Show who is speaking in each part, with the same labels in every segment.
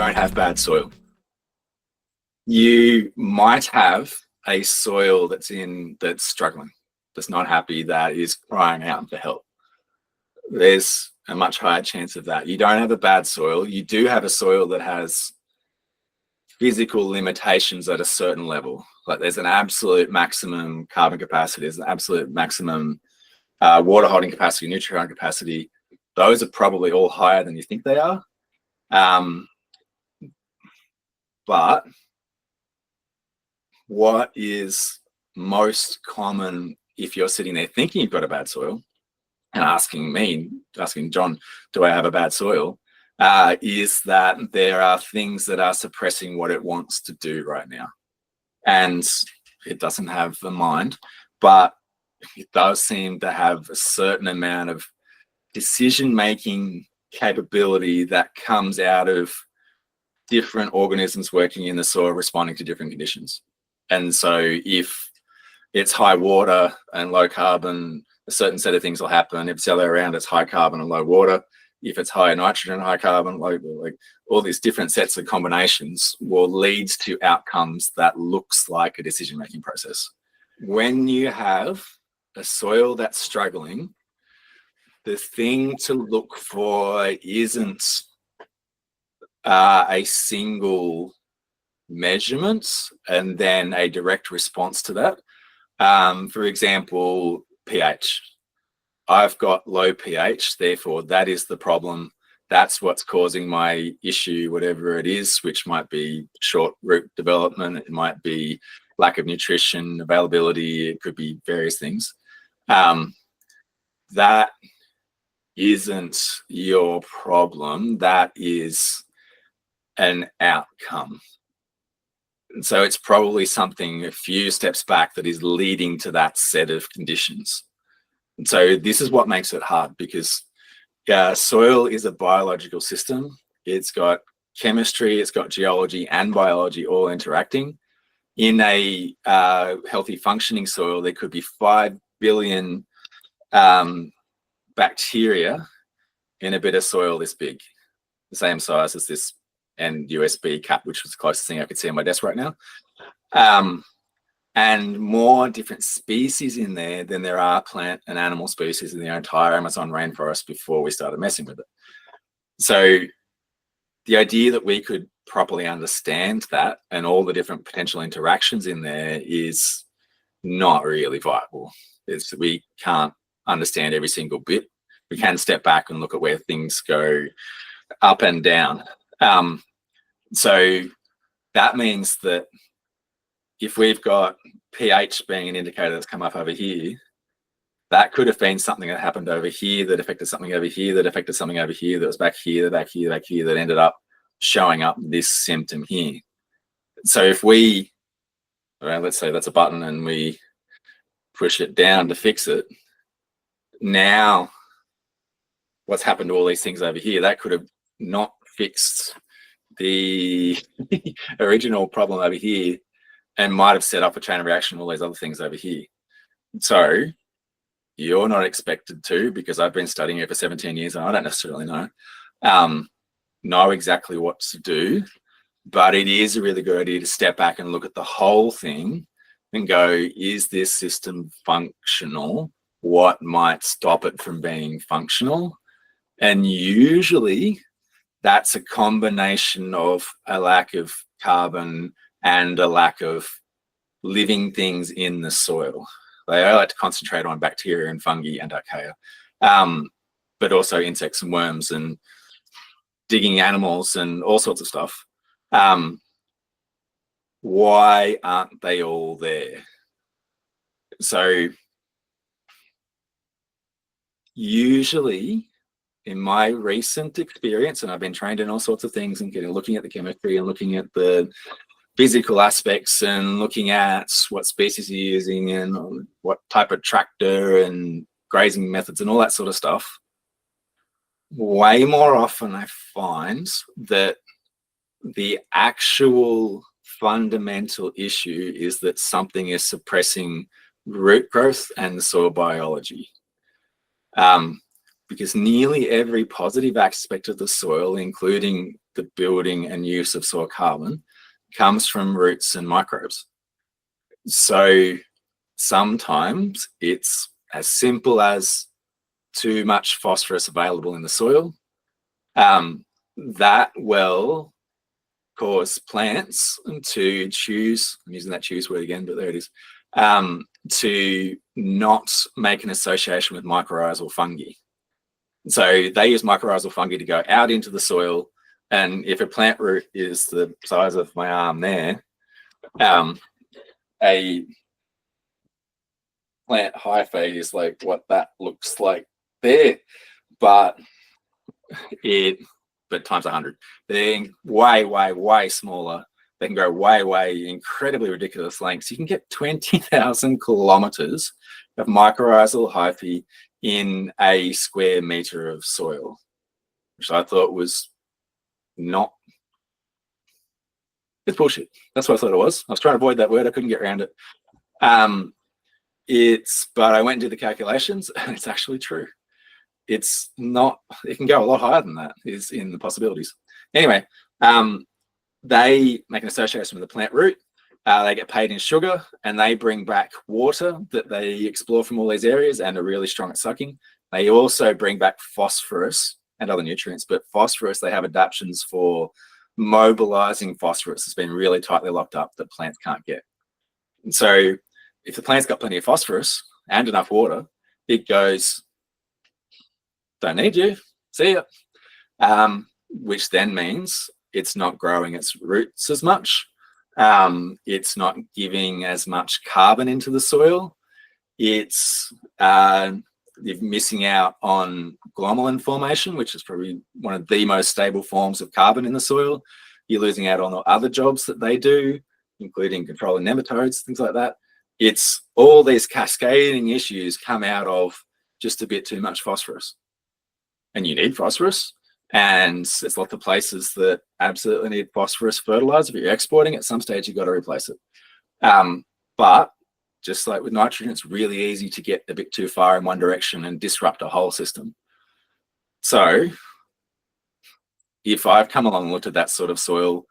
Speaker 1: don't have bad soil. You might have a soil that's struggling, that's not happy, that is crying out for help. There's a much higher chance of that. You don't have a bad soil. You do have a soil that has physical limitations at a certain level. Like there's an absolute maximum carbon capacity, there's an absolute maximum water holding capacity, nutrient capacity. Those are probably all higher than you think they are. But what is most common if you're sitting there thinking you've got a bad soil and asking John, do I have a bad soil? Is that there are things that are suppressing what it wants to do right now. And it doesn't have a mind, but it does seem to have a certain amount of decision-making capability that comes out of different organisms working in the soil responding to different conditions. And so if it's high water and low carbon, a certain set of things will happen. If it's the other around, it's high carbon and low water. If it's high nitrogen, high carbon, like all these different sets of combinations will lead to outcomes that looks like a decision-making process. When you have a soil that's struggling, the thing to look for isn't a single measurement and then a direct response to that. For example, pH. I've got low pH, therefore that is the problem. That's what's causing my issue, whatever it is, which might be short root development, it might be lack of nutrition availability, it could be various things. That isn't your problem, that is an outcome. And so it's probably something a few steps back that is leading to that set of conditions. And so this is what makes it hard, because soil is a biological system. It's got chemistry, it's got geology and biology all interacting. In a healthy functioning soil, there could be 5 billion bacteria in a bit of soil this big, the same size as this NUSB cap, which was the closest thing I could see on my desk right now. And more different species in there than there are plant and animal species in the entire Amazon rainforest before we started messing with it. So the idea that we could properly understand that and all the different potential interactions in there is not really viable. We can't understand every single bit. We can step back and look at where things go up and down. So that means that if we've got pH being an indicator that's come up over here, that could have been something that happened over here that affected something over here that affected something over here that was back here, back here, back here, that ended up showing up this symptom here. So if we, let's say that's a button and we push it down to fix it, now what's happened to all these things over here, that could have not fixed the original problem over here and might have set up a chain of reaction, all these other things over here. So you're not expected to, because I've been studying it for 17 years and I don't necessarily know exactly what to do, but it is a really good idea to step back and look at the whole thing and go, is this system functional? What might stop it from being functional? And usually that's a combination of a lack of carbon and a lack of living things in the soil. I like to concentrate on bacteria and fungi and archaea, but also insects and worms and digging animals and all sorts of stuff. Why aren't they all there? So usually, in my recent experience, and I've been trained in all sorts of things and looking at the chemistry and looking at the physical aspects and looking at what species you're using and what type of tractor and grazing methods and all that sort of stuff, way more often I find that the actual fundamental issue is that something is suppressing root growth and soil biology. Because nearly every positive aspect of the soil, including the building and use of soil carbon comes from roots and microbes. So sometimes it's as simple as too much phosphorus available in the soil. That will cause plants to choose, I'm using that choose word again, but there it is, to not make an association with mycorrhizal fungi. So they use mycorrhizal fungi to go out into the soil, and if a plant root is the size of my arm there, a plant hyphae is like what that looks like there, but times 100. They're way smaller. They can go way incredibly ridiculous lengths. You can get 20,000 kilometers of mycorrhizal hyphae in a square meter of soil, which I thought was not, it's bullshit. That's what I thought it was. I was trying to avoid that word. I couldn't get around it. But I went and did the calculations, and it's actually true. It's not, it can go a lot higher than that, is in the possibilities. Anyway, they make an association with the plant root. They get paid in sugar, and they bring back water that they explore from all these areas and are really strong at sucking. They also bring back phosphorus and other nutrients, but phosphorus, they have adaptions for mobilizing phosphorus. It's been really tightly locked up that plants can't get. And so if the plant's got plenty of phosphorus and enough water, it goes, don't need you, see ya. Which then means it's not growing its roots as much. It's not giving as much carbon into the soil. It's you're missing out on glomalin formation, which is probably one of the most stable forms of carbon in the soil. You're losing out on the other jobs that they do, including controlling nematodes, things like that. It's all these cascading issues come out of just a bit too much phosphorus. And you need phosphorus. And there's lots of places that absolutely need phosphorus fertilizer. If you're exporting, at some stage, you've got to replace it. But just like with nitrogen, it's really easy to get a bit too far in one direction and disrupt a whole system. So if I've come along and looked at that sort of soil,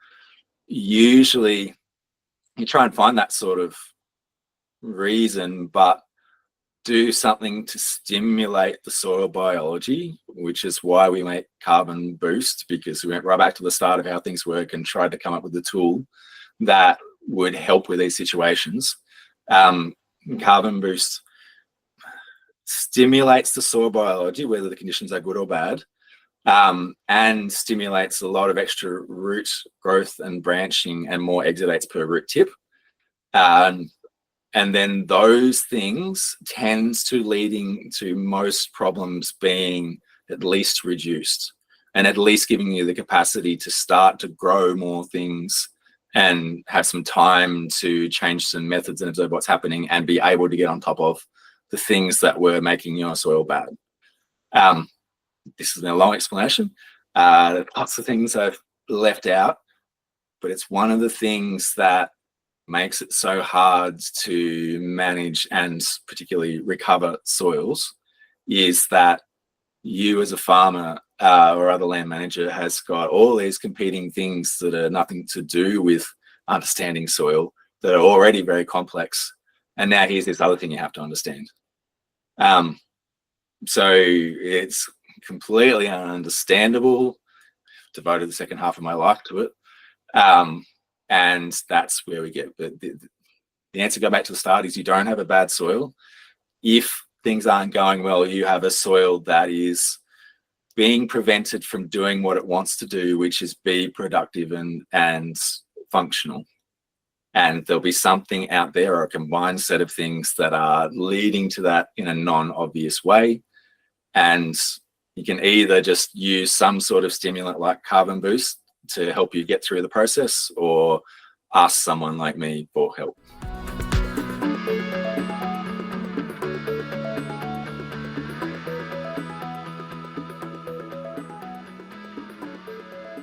Speaker 1: usually you try and find that sort of reason, but do something to stimulate the soil biology, which is why we make Carbon Boost, because we went right back to the start of how things work and tried to come up with a tool that would help with these situations. Carbon Boost stimulates the soil biology, whether the conditions are good or bad, and stimulates a lot of extra root growth and branching and more exudates per root tip. And then those things tends to leading to most problems being at least reduced, and at least giving you the capacity to start to grow more things and have some time to change some methods and observe what's happening and be able to get on top of the things that were making your soil bad. This has been a long explanation. Lots of things I've left out, but it's one of the things that makes it so hard to manage and particularly recover soils, is that you as a farmer or other land manager has got all these competing things that are nothing to do with understanding soil, that are already very complex. And now here's this other thing you have to understand. So it's completely ununderstandable. Devoted the second half of my life to it. And that's where we get the answer. Go back to the start, is you don't have a bad soil. If things aren't going well, you have a soil that is being prevented from doing what it wants to do, which is be productive and functional. And there'll be something out there, or a combined set of things that are leading to that in a non-obvious way. And you can either just use some sort of stimulant like Carbon Boost to help you get through the process, or ask someone like me for help.